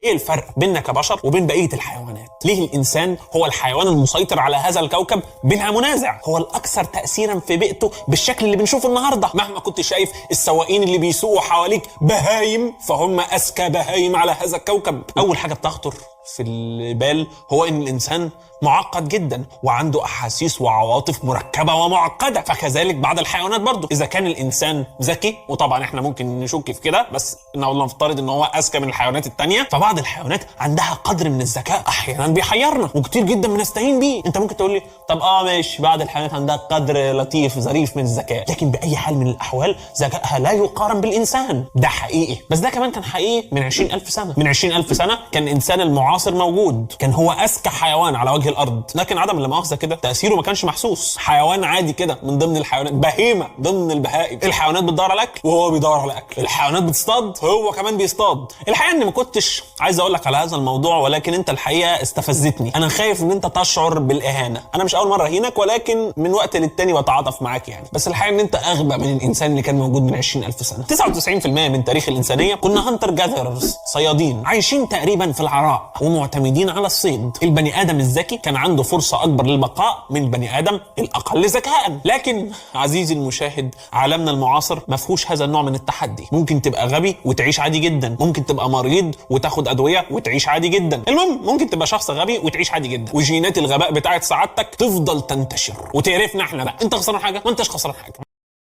ايه الفرق بيننا كبشر وبين بقية الحيوانات؟ ليه الانسان هو الحيوان المسيطر على هذا الكوكب بلا منازع؟ هو الاكثر تأثيرا في بيئته بالشكل اللي بنشوفه النهارده. مهما كنت شايف السواقين اللي بيسوقوا حواليك بهايم، فهم اذكى بهايم على هذا الكوكب. اول حاجة بتخطر في البال هو ان الانسان معقد جدا وعنده احاسيس وعواطف مركبه ومعقده، فكذلك بعض الحيوانات برضه. اذا كان الانسان ذكي، وطبعا احنا ممكن نشك في كده، بس نفترض ان هو اذكى من الحيوانات التانية، فبعض الحيوانات عندها قدر من الذكاء احيانا بيحيرنا وكتير جدا بنستهين بيه. انت ممكن تقول لي طب ماشي، بعض الحيوانات عندها قدر لطيف ظريف من الذكاء، لكن باي حال من الاحوال ذكائها لا يقارن بالانسان. ده حقيقي، بس ده كمان كان حقيقي من 20,000 سنه. من 20,000 سنه كان الانسان المعاصر موجود، كان هو اذكى حيوان على وجه الارض، لكن عدم المؤاخذه كده تاثيره ما كانش محسوس. حيوان عادي كده من ضمن الحيوانات، بهيمه ضمن البهائم. الحيوانات بتدور على الاكل وهو بيدور على الاكل، الحيوانات بتصطاد هو كمان بيصطاد. الحقيقه اني ما كنتش عايز اقول لك على هذا الموضوع، ولكن انت الحقيقه استفزتني. انا خايف ان انت تشعر بالاهانه. انا مش اول مره اهينك، ولكن من وقت للتاني بتعاطف معاك يعني. بس الحقيقه ان انت اغبى من الانسان اللي كان موجود من 20,000 سنه. 99% من تاريخ الانسانيه كنا هانتر جاذرز، صيادين عايشين تقريبا في العراء ومعتمدين على الصيد. البني ادم الذكي كان عنده فرصه اكبر للبقاء من البني ادم الاقل ذكاء. لكن عزيزي المشاهد، عالمنا المعاصر ما فيهوش هذا النوع من التحدي. ممكن تبقى غبي وتعيش عادي جدا، ممكن تبقى مريض وتاخد ادويه وتعيش عادي جدا. المهم ممكن تبقى شخص غبي وتعيش عادي جدا، وجينات الغباء بتاعت سعادتك تفضل تنتشر وتقرفنا احنا بقى. انت خسران حاجه؟ ما انتش خسران حاجه.